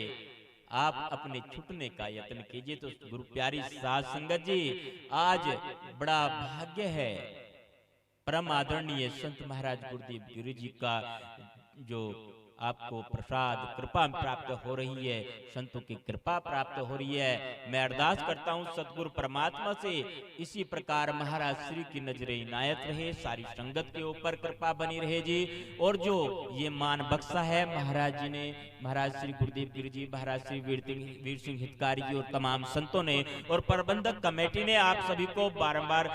[SPEAKER 2] आप अपने छूटने का यत्न कीजिए। तो गुरु प्यारी साध संगत जी, आज बड़ा भाग्य है, परम आदरणीय संत महाराज गुरुदेव गिरि जी का जो आपको प्रसाद कृपा प्राप्त हो रही है, संतों की कृपा प्राप्त हो रही है। मैं अरदास करता हूँ सतगुरु परमात्मा से इसी प्रकार महाराज श्री की नजरें इनायत रहे, सारी संगत के ऊपर कृपा बनी रहे जी। और जो ये मान बख्शा है महाराज जी ने, महाराज श्री गुरुदेव गिरि जी, महाराज श्री वीर सिंह हितकारी जी और तमाम संतों ने और प्रबंधक कमेटी ने, आप सभी को बारंबार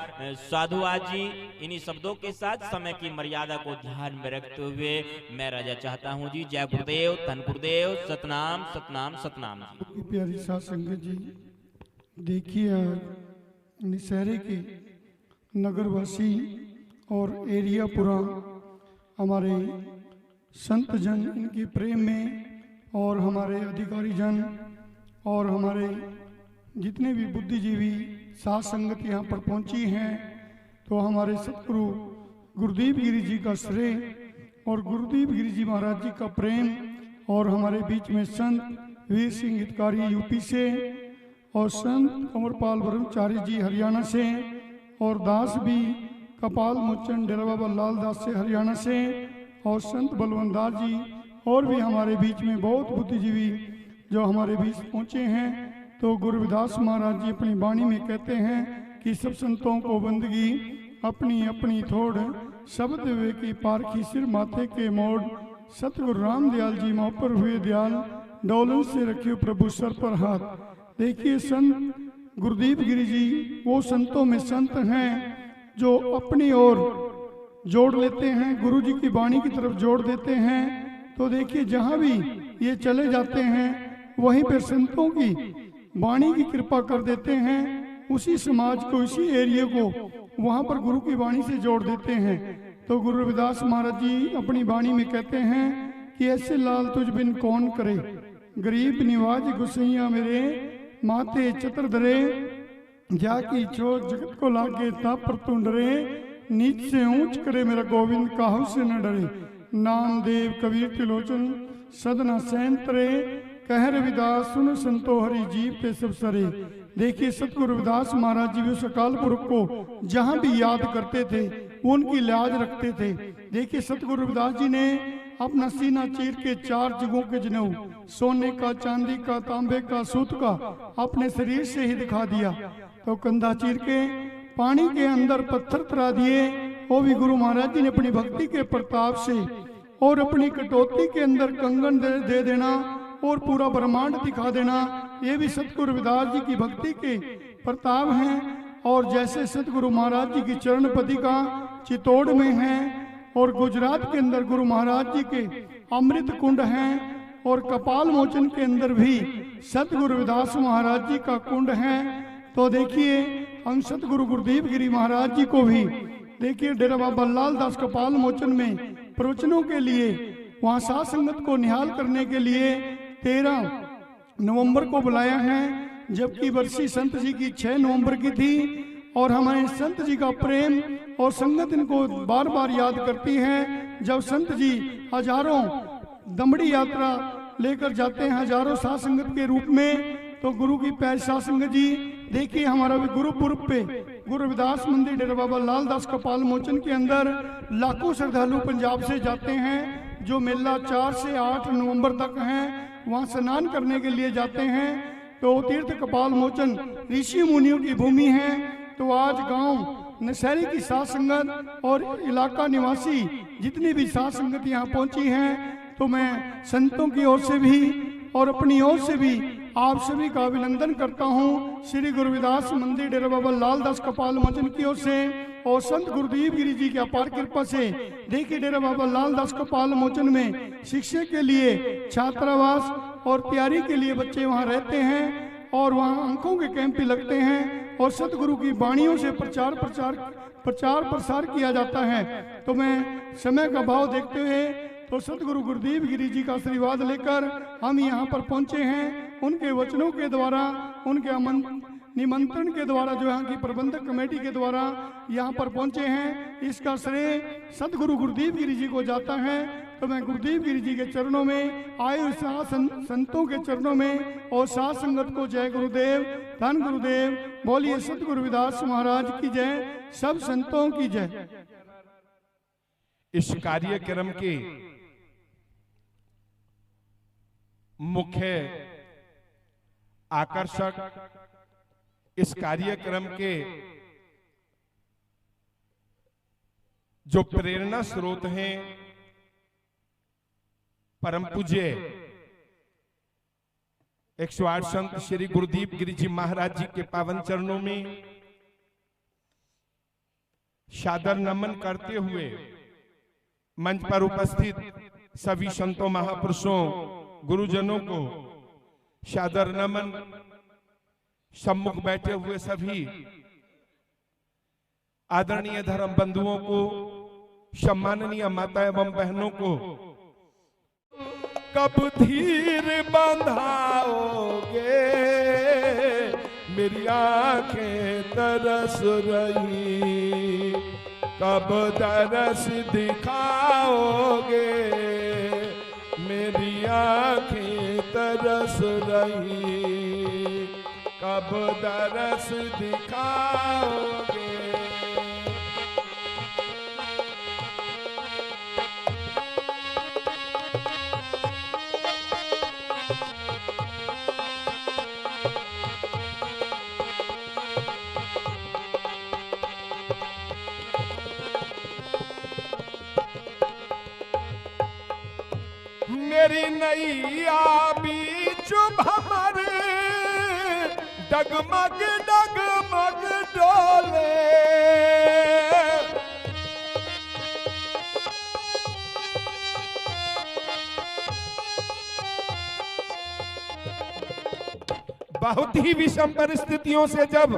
[SPEAKER 2] साधुवाद जी। इन्हीं शब्दों के साथ समय की मर्यादा को ध्यान में रखते हुए मैं राजा चाहता हूँ जी। जय गुरुदेव, धन गुरुदेव, सतनाम सतनाम सतनाम जी।
[SPEAKER 3] प्यारी साध संगत जी, देखिए निशहरे के नगरवासी और एरिया पूरा हमारे संत जन इनके प्रेम में, और हमारे अधिकारी जन और हमारे जितने भी बुद्धिजीवी साध संगत यहाँ पर पहुँची हैं, तो हमारे सतगुरु गुरुदेव गिरि जी का श्रेय और गुरुदेव गिरि जी महाराज जी का प्रेम, और हमारे बीच में संत वीर सिंह हितकारी यूपी से, और संत कंवरपाल ब्रह्मचारी जी हरियाणा से, और दास भी कपाल मोचन डेरा बाबा लाल दास से हरियाणा से, और संत बलवंत दास जी, और भी हमारे बीच में बहुत बुद्धिजीवी जो हमारे बीच पहुँचे हैं। तो गुरु रविदास महाराज जी अपनी वाणी में कहते हैं कि सब संतों को बंदगी अपनी अपनी थोड़, शब्द वे की पारखी सिर माथे के मोड़। सतगुरु राम दयाल जी माँ पर हुए दयाल, डोलन से रखे प्रभु सर पर हाथ। देखिए संत गुरुदेव गिरि जी वो संतों में संत हैं जो अपनी ओर जोड़ लेते हैं, गुरु जी की वाणी की तरफ जोड़ देते हैं। तो देखिए जहाँ भी ये चले जाते हैं वहीं पर संतों की वाणी की कृपा कर देते हैं, उसी समाज को, इसी एरिया को वहाँ पर गुरु की वाणी से जोड़ देते हैं। तो गुरु रविदास महाराज जी अपनी वाणी में कहते हैं कि ऐसे लाल तुझ बिन कौन करे, गरीब निवाज गुसैया मेरे, माते चतर धरे, जाकी छोड़ जगत को लागे ताप पर तू डरे, नीच से ऊंच करे मेरा गोविंद काहू से न डरे। नामदेव कबीर त्रिलोचन सदना सैन तरे, कह रविदास सुन संतो हरि जीव पे सब सरे। देखिए सतगुरु रविदास महाराज जी भी उस अकाल पुरख को जहाँ भी याद करते थे वो उनकी लाज रखते थे। देखिए सतगुरु रविदास जी ने अपना सीना चीर के 4 जगहों के जनेऊ, सोने का, चांदी का, तांबे का, सूत का अपने शरीर से ही दिखा दिया। तो कंधा चीर के पानी के अंदर पत्थर तरा दिए, वो भी गुरु महाराज जी ने अपनी भक्ति के प्रताप से, और अपनी कटौती के अंदर कंगन दे देना और पूरा ब्रह्मांड दिखा देना, ये भी सतगुरु रविदास जी की भक्ति के प्रताप हैं। और जैसे सतगुरु महाराज जी की चरणपति का चित्तौड़ में है, और गुजरात के अंदर गुरु महाराज जी के अमृत कुंड हैं, और कपाल मोचन के अंदर भी सतगुरु रविदास महाराज जी का कुंड है। तो देखिए हम सतगुरु गुरुदेव गिरि महाराज जी को भी देखिए डेरा बाबा लाल दास कपाल मोचन में प्रवचनों के लिए, वहाँ साध संगत को निहाल करने के लिए 13 नवंबर को बुलाया है, जबकि वर्षी संत जी की 6 नवंबर की थी। और हमारे संत जी का प्रेम और संगत इनको बार बार याद करती है। जब संत जी हजारों दमड़ी यात्रा लेकर जाते हैं, हजारों साध संगत के रूप में, तो गुरु की प्यारी साध संगत जी देखिए हमारा भी गुरु पूर्व पे गुरु रविदास मंदिर डेरा बाबा लाल दास कपाल मोचन के अंदर लाखों श्रद्धालु पंजाब से जाते हैं। जो मेला 4 से 8 नवंबर तक है, वहाँ स्नान करने के लिए जाते हैं। तो तीर्थ कपाल मोचन ऋषि मुनियों की भूमि है। तो आज गांव नशहरी की साध संगत और इलाका निवासी जितनी भी साध संगत यहाँ पहुंची हैं, तो मैं संतों की ओर से भी और अपनी ओर से भी आप सभी का अभिनंदन करता हूँ। श्री गुरु रविदास मंदिर डेरा बाबा लाल दास कपाल मोचन की ओर से और संत गुरुदेव गिरी जी की अपार कृपा से देखिए डेरा बाबा लाल दास कपाल मोचन में शिक्षा के लिए छात्रावास और तैयारी के लिए बच्चे वहाँ रहते हैं और वहाँ अंकों के कैंप भी लगते हैं और सतगुरु की वाणियों से प्रचार प्रसार किया जाता है। तो मैं समय का भाव देखते हुए तो सतगुरु गुरुदेव गिरी जी का आशीर्वाद लेकर हम यहाँ पर पहुँचे हैं। उनके वचनों के द्वारा, उनके निमंत्रण के द्वारा, जो यहाँ की प्रबंधक कमेटी के द्वारा यहाँ पर पहुँचे हैं, इसका श्रेय सतगुरु गुरुदेव गिरी जी को जाता है। तो मैं गुरुदेव गिरी जी के चरणों में, आए हुए संतों के चरणों में और साध संगत को जय गुरुदेव, धन गुरुदेव, बोलिए सतगुरु रविदास महाराज की जय, सब संतों की जय।
[SPEAKER 4] इस कार्यक्रम के मुख्य आकर्षक, इस कार्यक्रम के जो प्रेरणा स्रोत हैं, परम पूज्य 108 संत श्री गुरुदेव गिरी जी महाराज जी के पावन चरणों में सादर नमन करते हुए मंच पर उपस्थित सभी संतों, महापुरुषों, गुरुजनों को सादर नमन, सम्मुख बैठे हुए सभी आदरणीय धर्म बंधुओं को, सम्माननीय माता एवं बहनों को, कब धीर बंधाओगे मेरी आंखें तरस रही, कब दरस दिखाओगे मेरी आंखें तरस रही, कब दरस दिखाओगे। मेरी नैया बीच भंवर डगमग डगमग डोले, बहुत ही विषम परिस्थितियों से जब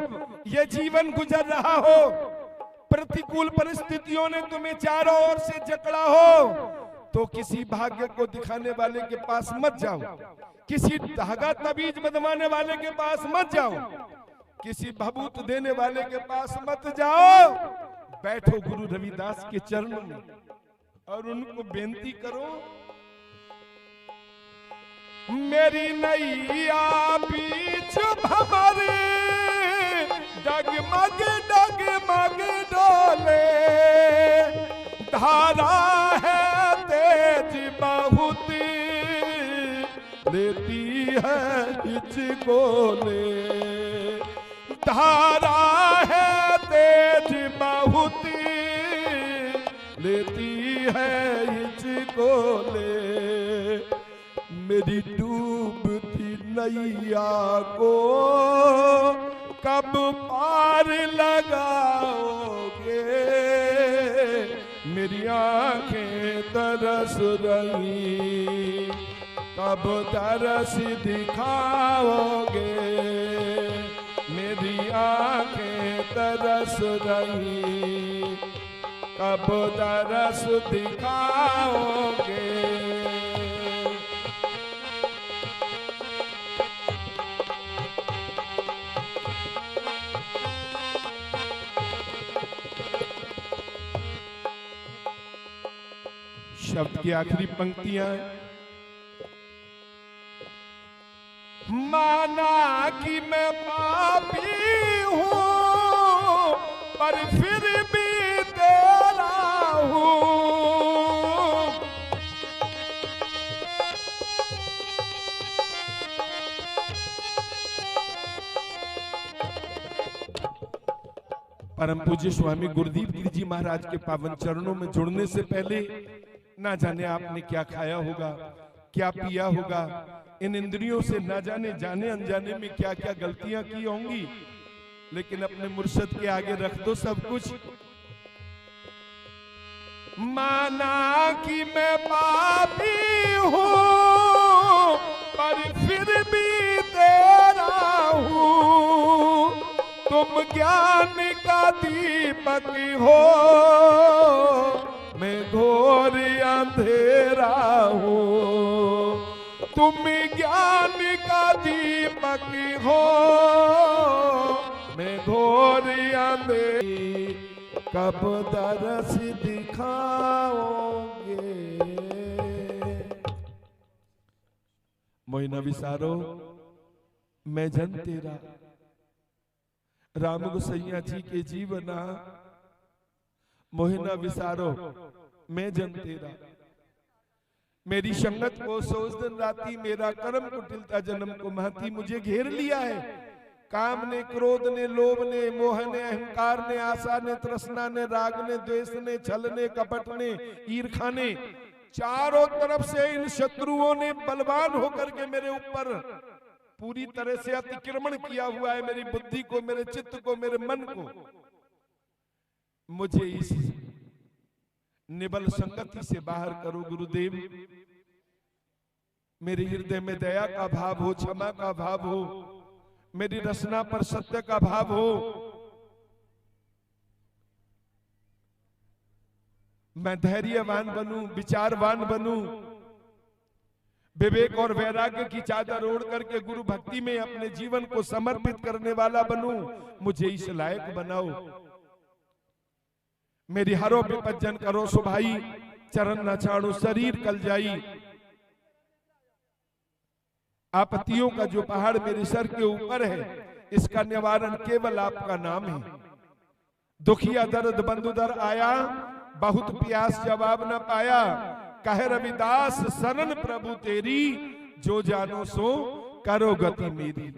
[SPEAKER 4] ये जीवन गुजर रहा हो, प्रतिकूल परिस्थितियों ने तुम्हें चारों ओर से जकड़ा हो, तो किसी भाग्य को दिखाने वाले के पास मत जाओ, किसी धागा तबीज बदमाने वाले के पास मत जाओ, किसी भभूत देने वाले के पास मत जाओ। बैठो गुरु रविदास के चरणों में और उनको बेनती करो, मेरी नैया बीच भंवर डगमग डगमग डोले, धारा है तेज बहुत लेती है हिचको ले, धारा है तेज बहुत लेती है हिचको ले, मेरी डूबती नैया को कब पार लगाओगे मेरी आंखें तरस रही, कब तरस दिखाओगे मेरी आंखें तरस रही, कब तरस दिखाओगे। शब्द की आखिरी पंक्तियां, माना कि मैं पापी हूं पर फिर भी तेरा हूं। परम पूज्य स्वामी गुरुदीप गिरी जी महाराज के पावन चरणों में जुड़ने से पहले ना जाने आपने क्या खाया होगा, क्या पिया होगा, इन इंद्रियों से ना जाने जाने अनजाने में क्या क्या गलतियां की होंगी, लेकिन अपने मुर्शद के आगे रख दो सब कुछ। माना कि मैं पापी हूं पर फिर भी तेरा हूं, तुम ज्ञान का दीपक हो मैं घोर अंधेरा हूं, तुम ज्ञान का दीपक हो मैं घोर अंधेरा, कब दरस दिखाओगे। मोइना विसारो मैं जन तेरा, राम गोसैया जी के जीवना मोहिना विसारो मैं जन तेरा, मेरी संगत को सोच दिन राती, मेरा कर्म कुटिलता जन्म को महती, मुझे घेर लिया है काम ने, क्रोध ने, लोभ ने, मोह ने, अहंकार ने, आशा ने, तृष्णा ने, राग ने, द्वेष ने, छल ने, कपट ने, ईर्ष्या ने, चारों तरफ से इन शत्रुओं ने बलवान होकर के मेरे ऊपर पूरी तरह से अतिक्रमण किया हुआ है, मेरी बुद्धि को, मेरे चित्त को, मेरे मन को। मुझे इस निबल संगति से बाहर करो गुरुदेव, मेरे हृदय में दया का भाव हो, क्षमा का भाव हो, मेरी रचना पर सत्य का भाव हो, मैं धैर्यवान बनूं, विचारवान बनूं, विवेक और वैराग्य की चादर ओढ़ करके गुरु भक्ति में अपने जीवन को समर्पित करने वाला बनूं, मुझे इस लायक बनाओ। मेरी हरो विपज्जन करो सुभाई, चरण न छाड़ो शरीर कल जाई। आपत्तियों का जो पहाड़ मेरे सर के ऊपर है, इसका निवारण केवल आपका नाम है। दुखिया दर्द बंधुदर आया, बहुत प्यास जवाब न पाया, कहे रविदास शरण प्रभु तेरी, जो जानो सो करो गति मेरी।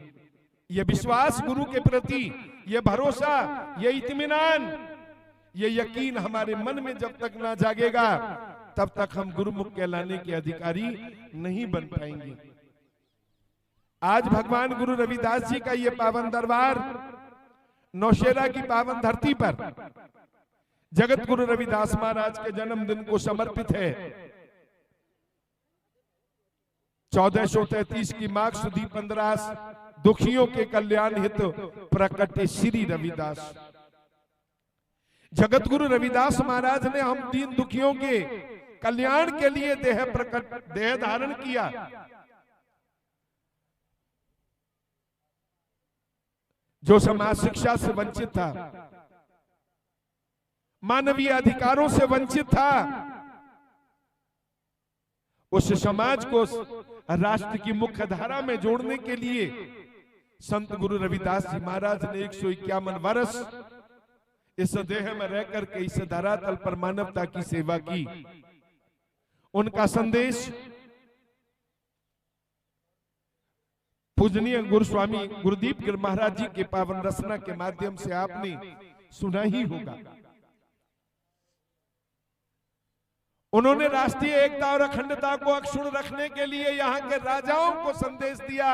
[SPEAKER 4] ये विश्वास गुरु के प्रति, ये भरोसा, ये इत्मीनान, ये यकीन हमारे मन में जब तक ना जागेगा तब तक हम गुरुमुख कहलाने के अधिकारी नहीं बन पाएंगे। आज भगवान गुरु रविदास जी का ये पावन दरबार नौशेरा की पावन धरती पर जगत गुरु रविदास महाराज के जन्मदिन को समर्पित है। 1433 की माघ सुदी 15 दुखियों के कल्याण हित प्रकटे श्री रविदास। जगत गुरु रविदास महाराज ने हम दीन दुखियों के कल्याण के लिए देह धारण किया। जो समाज शिक्षा से वंचित था, मानवीय अधिकारों से वंचित था, उस समाज को राष्ट्र की मुख्य धारा में जोड़ने के लिए संत गुरु रविदास जी महाराज ने 151 वर्ष इस देह में रहकर के इस धरातल पर मानवता की सेवा की। उनका संदेश पूजनीय गुरु स्वामी गुरुदीप गिरी महाराज जी के पावन रचना के माध्यम से आपने सुना ही होगा। उन्होंने राष्ट्रीय एकता और अखंडता को अक्षुण्ण रखने के लिए यहाँ के राजाओं को संदेश दिया,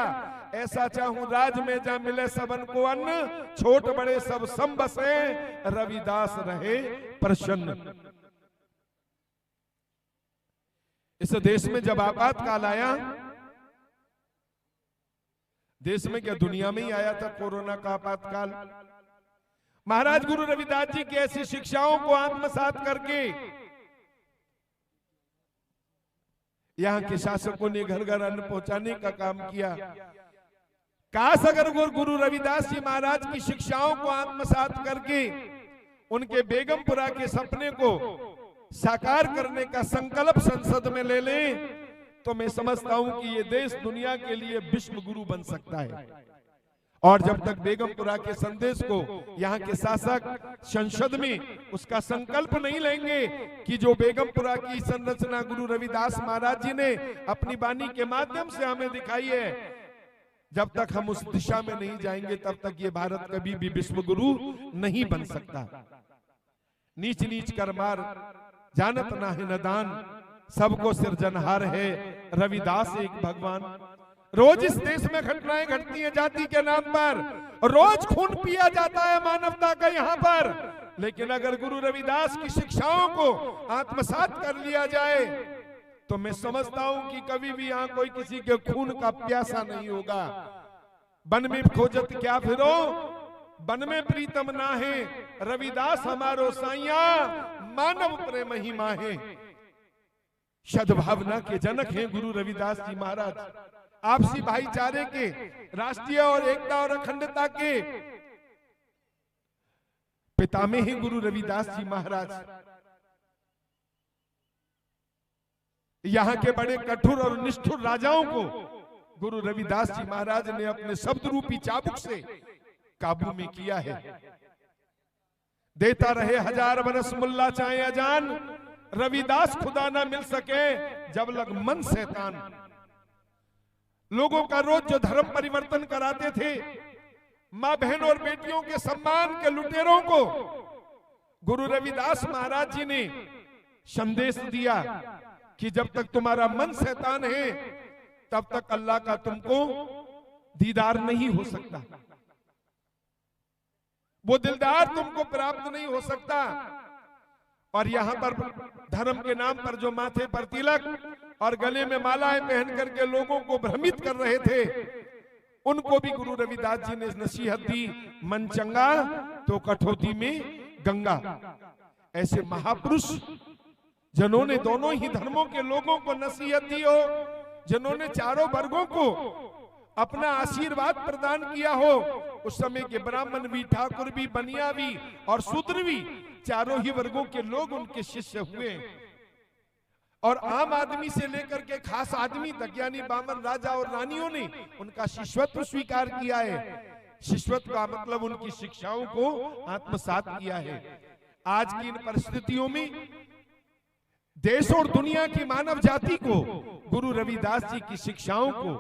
[SPEAKER 4] ऐसा चाहूं राज में जा मिले सबन को अन्न, छोट बड़े सब सम बसे, रविदास रहे प्रसन्न। इस देश में जब आपातकाल आया, देश में क्या दुनिया में ही आया था कोरोना का आपातकाल, महाराज गुरु रविदास जी की ऐसी शिक्षाओं को आत्मसात करके यहाँ के शासकों ने घर घर अन्न पहुंचाने का काम किया। काश अगर गुरु रविदास जी महाराज की शिक्षाओं को आत्मसात करके उनके बेगमपुरा के सपने को साकार करने का संकल्प संसद में ले लें, तो मैं समझता हूं कि ये देश दुनिया के लिए विश्व गुरु बन सकता है। और जब तक बेगमपुरा के संदेश को यहाँ के शासक संसद में उसका संकल्प नहीं लेंगे कि जो बेगमपुरा की संरचना गुरु रविदास महाराज जी ने अपनी वाणी के माध्यम से हमें दिखाई है, जब तक हम उस दिशा में नहीं जाएंगे तब तक ये भारत कभी भी विश्व गुरु नहीं बन सकता। नीच नीच कर मार जानत ना है नदान, सबको सिरजनहार है रविदास एक भगवान। रोज इस देश में घटनाएं घटती हैं जाति के नाम पर, रोज खून पिया जाता है मानवता का यहाँ पर, लेकिन अगर गुरु रविदास की शिक्षाओं को आत्मसात कर लिया जाए तो मैं समझता हूं कि कभी भी यहाँ कोई किसी के खून का प्यासा नहीं होगा। वन में खोजत क्या फिरो, वन में प्रीतम ना है, रविदास हमारो साइया, मानव प्रेम ही माहे। सद्भावना के जनक हैं गुरु रविदास जी महाराज, आपसी भाईचारे के, राष्ट्रीय और एकता और अखंडता के पितामह हैं गुरु रविदास जी महाराज। यहाँ के बड़े कठोर और निष्ठुर राजाओं को गुरु रविदास जी महाराज ने अपने शब्द रूपी चाबुक से काबू में किया है। देता रहे हजार बरस मुल्ला चाहे अजान, रविदास खुदा ना मिल सके जब लग मन शैतान। लोगों का रोज जो धर्म परिवर्तन कराते थे, मां बहन और बेटियों के सम्मान के लुटेरों को गुरु रविदास महाराज जी ने संदेश दिया कि जब तक तुम्हारा मन शैतान है तब तक अल्लाह का तुमको दीदार नहीं हो सकता, वो दिलदार तुमको प्राप्त नहीं हो सकता। और यहाँ पर धर्म के नाम पर जो माथे पर तिलक और गले में मालाएं पहन करके लोगों को भ्रमित कर रहे थे, उनको भी गुरु रविदास जी ने नसीहत दी, मन चंगा तो कठौती में गंगा। ऐसे महापुरुष जिन्होंने दोनों ही धर्मों के लोगों को नसीहत दी हो, जिन्होंने चारों वर्गों को अपना आशीर्वाद प्रदान किया हो, उस समय के ब्राह्मण भी, ठाकुर भी, बनिया भी और शूद्र भी, चारों ही वर्गों के लोग उनके शिष्य हुए। और आम आदमी से लेकर के खास आदमी तक यानी बामन राजा और रानियों ने उनका शिष्यत्व स्वीकार किया है। शिष्यत्व का मतलब उनकी शिक्षाओं को आत्मसात किया है। आज की इन परिस्थितियों में देश और दुनिया की मानव जाति को गुरु रविदास जी की शिक्षाओं को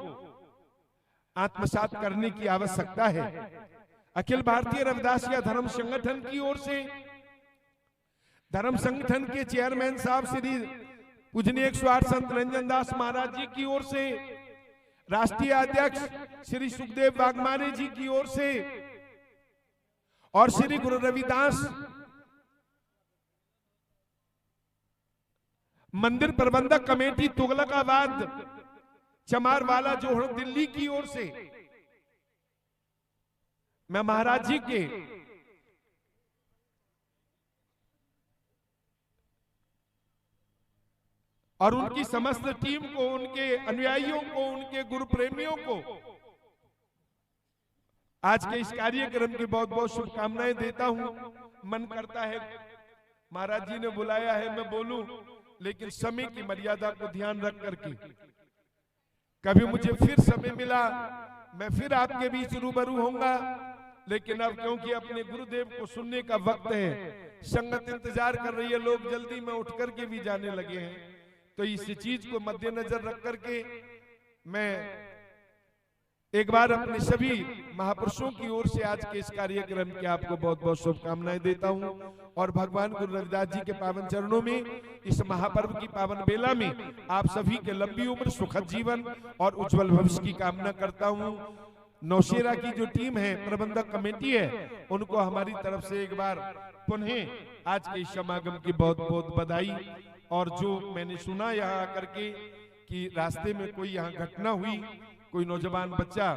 [SPEAKER 4] आत्मसात करने की आवश्यकता है। अखिल भारतीय रविदासिया धर्म संगठन की ओर से, धर्म संगठन के चेयरमैन साहब श्री पूजनीय 108 संत रंजन दास महाराज जी की ओर से, राष्ट्रीय अध्यक्ष श्री सुखदेव वाघमारे जी की ओर से और श्री गुरु रविदास मंदिर प्रबंधक कमेटी तुगलकाबाद चमारवाला जोहड़ दिल्ली की ओर से मैं महाराज जी के और उनकी समस्त टीम को, उनके अनुयायियों को, उनके गुरु प्रेमियों को आज के इस कार्यक्रम की बहुत बहुत शुभकामनाएं देता हूं। मन करता है महाराज जी ने बुलाया है मैं बोलूं, लेकिन समय की मर्यादा को ध्यान रख करके कभी मुझे फिर समय मिला मैं फिर आपके बीच रूबरू होऊंगा, लेकिन अब क्योंकि अपने गुरुदेव को सुनने का वक्त है, संगत इंतजार कर रही है, लोग जल्दी में उठ करके भी जाने लगे हैं, तो इस चीज को मद्देनजर रख करके मैं एक बार अपने सभी महापुरुषों की ओर से आज के इस कार्यक्रम की आपको बहुत बहुत शुभकामनाएं देता हूं और भगवान गुरु रविदास जी के पावन चरणों में इस महापर्व की पावन बेला में आप सभी के लंबी उम्र, सुखद जीवन और उज्जवल भविष्य की कामना करता हूं। नौशेरा की जो टीम है, प्रबंधक कमेटी है, उनको हमारी तरफ से एक बार पुनः आज के इस समागम की बहुत बहुत बधाई। और जो मैंने सुना यहाँ आकर के कि रास्ते में कोई यहाँ घटना हुई, कोई नौजवान बच्चा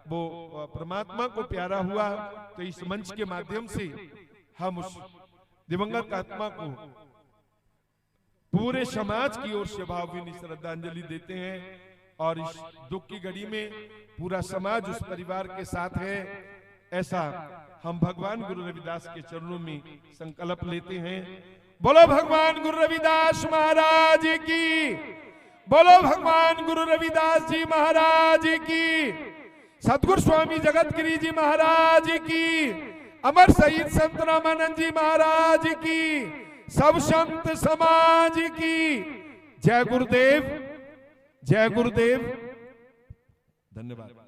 [SPEAKER 4] वो परमात्मा को प्यारा हुआ, तो इस मंच के माध्यम से हम उस दिवंगत आत्मा को पूरे समाज की ओर से भावभीनी श्रद्धांजलि देते हैं। और इस दुख की घड़ी में पूरा समाज उस परिवार के साथ है, ऐसा हम भगवान गुरु रविदास के चरणों में संकल्प लेते हैं। बोलो भगवान गुरु रविदास महाराज की, बोलो भगवान गुरु रविदास जी महाराज की, सतगुरु स्वामी जगतगिरी जी महाराज की, अमर शहीद संत रामानंद जी महाराज की, सब संत समाज की। जय गुरुदेव, जय गुरुदेव। धन्यवाद।